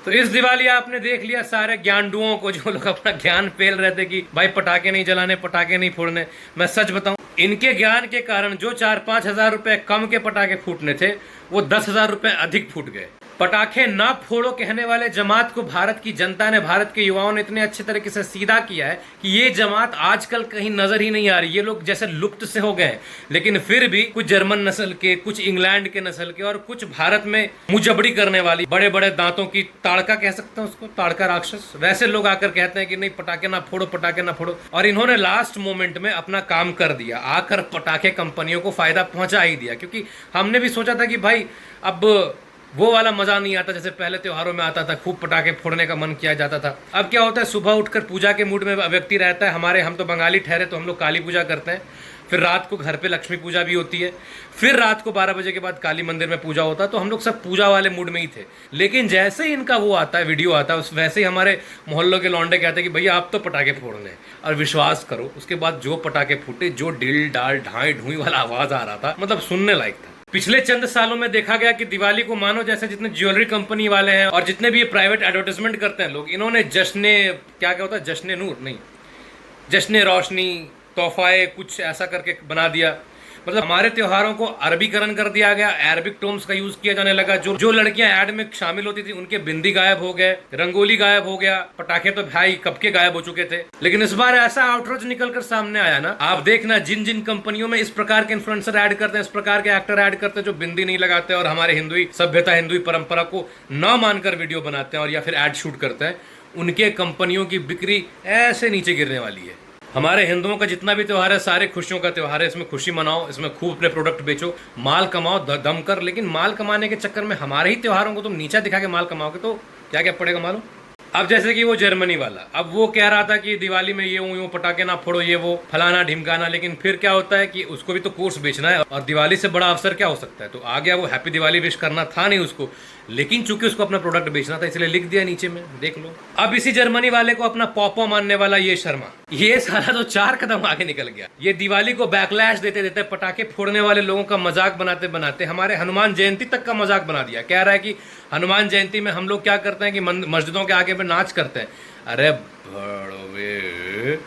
तो इस दिवाली आपने देख लिया सारे ज्ञानडुओं को जो लोग अपना ज्ञान पेल रहे थे कि भाई पटाखे नहीं जलाने, पटाखे नहीं फोड़ने। मैं सच बताऊं, इनके ज्ञान के कारण जो 4-5 हजार रुपए कम के पटाखे फूटने थे वो 10,000 रुपए अधिक फूट गए। पटाखे ना फोड़ो कहने वाले जमात को भारत की जनता ने, भारत के युवाओं ने इतने अच्छे तरीके से सीधा किया है कि ये जमात आजकल कहीं नजर ही नहीं आ रही। ये लोग जैसे लुप्त से हो गए। लेकिन फिर भी कुछ जर्मन नस्ल के, कुछ इंग्लैंड के नस्ल के और कुछ भारत में मुजबड़ी करने वाली, बड़े बड़े दांतों की ताड़का कह सकते हैं उसको, ताड़का राक्षस, वैसे लोग आकर कहते हैं कि नहीं पटाखे ना फोड़ो, पटाखे ना फोड़ो। और इन्होंने लास्ट मोमेंट में अपना काम कर दिया, आकर पटाखे कंपनियों को फायदा पहुंचा ही दिया। क्योंकि हमने भी सोचा था कि भाई अब वो वाला मजा नहीं आता जैसे पहले त्योहारों में आता था, खूब पटाखे फोड़ने का मन किया जाता था। अब क्या होता है, सुबह उठकर पूजा के मूड में व्यक्ति रहता है। हम तो बंगाली ठहरे तो हम लोग काली पूजा करते हैं, फिर रात को घर पे लक्ष्मी पूजा भी होती है, फिर रात को 12 बजे के बाद काली मंदिर में पूजा होता है। तो हम लोग सब पूजा वाले मूड में ही थे। लेकिन जैसे ही इनका वो आता है, वीडियो आता है, वैसे ही हमारे मोहल्लों के लौंडे कहते हैं कि भैया आप तो पटाखे फोड़ने। और विश्वास करो उसके बाद जो पटाखे फूटे, जो डिल डाल ढाई ढूई वाला आवाज आ रहा था, मतलब सुनने लायक था। पिछले चंद सालों में देखा गया कि दिवाली को मानो जैसे जितने ज्वेलरी कंपनी वाले हैं और जितने भी ये प्राइवेट एडवर्टाइजमेंट करते हैं लोग, इन्होंने जश्ने क्या होता है, जश्ने नूर नहीं, जश्ने रोशनी, तोहफाए, कुछ ऐसा करके बना दिया। मतलब हमारे त्योहारों को अरबीकरण कर दिया गया, अरबिक टर्म्स का यूज किया जाने लगा। जो लड़कियां ऐड में शामिल होती थी उनके बिंदी गायब हो गए, रंगोली गायब हो गया, पटाखे तो भाई कब के गायब हो चुके थे। लेकिन इस बार ऐसा आउटरोच निकल कर सामने आया ना, आप देखना जिन जिन कंपनियों में इस प्रकार के इन्फ्लुएंसर ऐड करते हैं, इस प्रकार के एक्टर ऐड करते हैं जो बिंदी नहीं लगाते और हमारे हिंदुई सभ्यता, हिंदुई परंपरा को न मानकर वीडियो बनाते हैं और या फिर ऐड शूट करते हैं, उनके कंपनियों की बिक्री ऐसे नीचे गिरने वाली है। हमारे हिंदुओं का जितना भी त्योहार है सारे खुशियों का त्योहार है। इसमें खुशी मनाओ, इसमें खूब अपने प्रोडक्ट बेचो, माल कमाओ दम कर। लेकिन माल कमाने के चक्कर में हमारे ही त्योहारों को तुम नीचा दिखा के माल कमाओगे तो क्या क्या पड़ेगा मालूम। अब जैसे कि वो जर्मनी वाला, अब वो कह रहा था कि दिवाली में ये यूं पटाखे ना फोड़ो, ये वो फलाना ढिमकाना। लेकिन फिर क्या होता है कि उसको भी तो कोर्स बेचना है और दिवाली से बड़ा अवसर क्या हो सकता है। तो आ गया वो हैप्पी दिवाली विश करना था नहीं उसको, लेकिन चूंकि उसको अपना प्रोडक्ट बेचना था इसलिए लिख दिया नीचे में, देख लो। अब इसी जर्मनी वाले को अपना पॉपो मानने वाला ये शर्मा, ये सारा तो 4 कदम आगे निकल गया। ये दिवाली को बैकलैश देते देते, पटाखे फोड़ने वाले लोगों का मजाक बनाते बनाते हमारे हनुमान जयंती तक का मजाक बना दिया। कह रहा है कि हनुमान जयंती में हम लोग क्या करते हैं कि मस्जिदों के आगे पे नाच करते हैं। अरे भड़वे,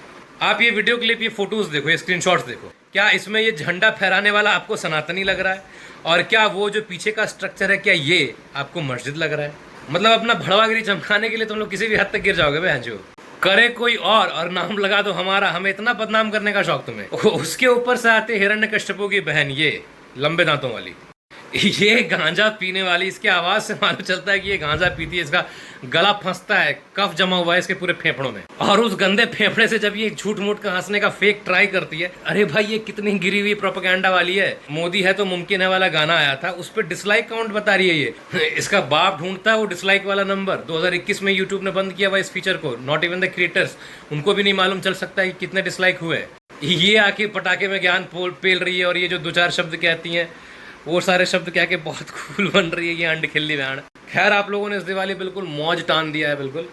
आप ये वीडियो क्लिप, ये फोटोज देखो, ये स्क्रीनशॉट्स देखो, क्या इसमें ये झंडा फहराने वाला आपको सनातनी लग रहा है? और क्या वो जो पीछे का स्ट्रक्चर है क्या ये आपको मस्जिद लग रहा है? मतलब अपना भड़वागिरी चमकाने के लिए तुम लोग किसी भी हद तक गिर जाओगे बहन जो। करे कोई और नाम लगा दो हमारा, हमें इतना बदनाम करने का शौक तुम्हें। उसके ऊपर से आते हिरण्यकश्यपु की बहन, ये लंबे दांतों वाली, ये गांजा पीने वाली। इसके आवाज से मालूम चलता है कि ये गांजा पीती है, इसका गला फंसता है, कफ जमा हुआ है इसके पूरे फेफड़ों में। और उस गंदे फेफड़े से जब ये झूठ मूठ का हंसने का फेक ट्राई करती है, अरे भाई ये कितनी गिरी हुई प्रोपेगेंडा वाली है। मोदी है तो मुमकिन है वाला गाना आया था, उस पर डिसलाइक काउंट बता रही है ये। इसका बाप ढूंढता है वो डिसलाइक वाला नंबर। 2021 में यूट्यूब ने बंद किया हुआ इस फीचर को। नॉट इवन द क्रिएटर्स, उनको भी नहीं मालूम चल सकता है कि कितने डिसलाइक हुए। ये आखिर पटाखे में ज्ञान पेल रही है और ये जो 2-4 शब्द कहती हैं वो सारे शब्द कह के बहुत कूल बन रही है ये अंड खिल्ली बहन। खैर आप लोगों ने इस दिवाली बिल्कुल मौज टान दिया है। बिल्कुल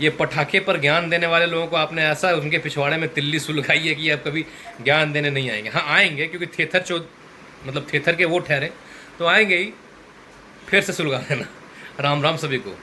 ये पटाखे पर ज्ञान देने वाले लोगों को आपने ऐसा उनके पिछवाड़े में तिल्ली सुलगाई है कि अब कभी ज्ञान देने नहीं आएंगे। हाँ आएंगे, क्योंकि थेथर के वो ठहरे तो आएंगे ही, फिर से सुलगा देना। राम राम सभी को।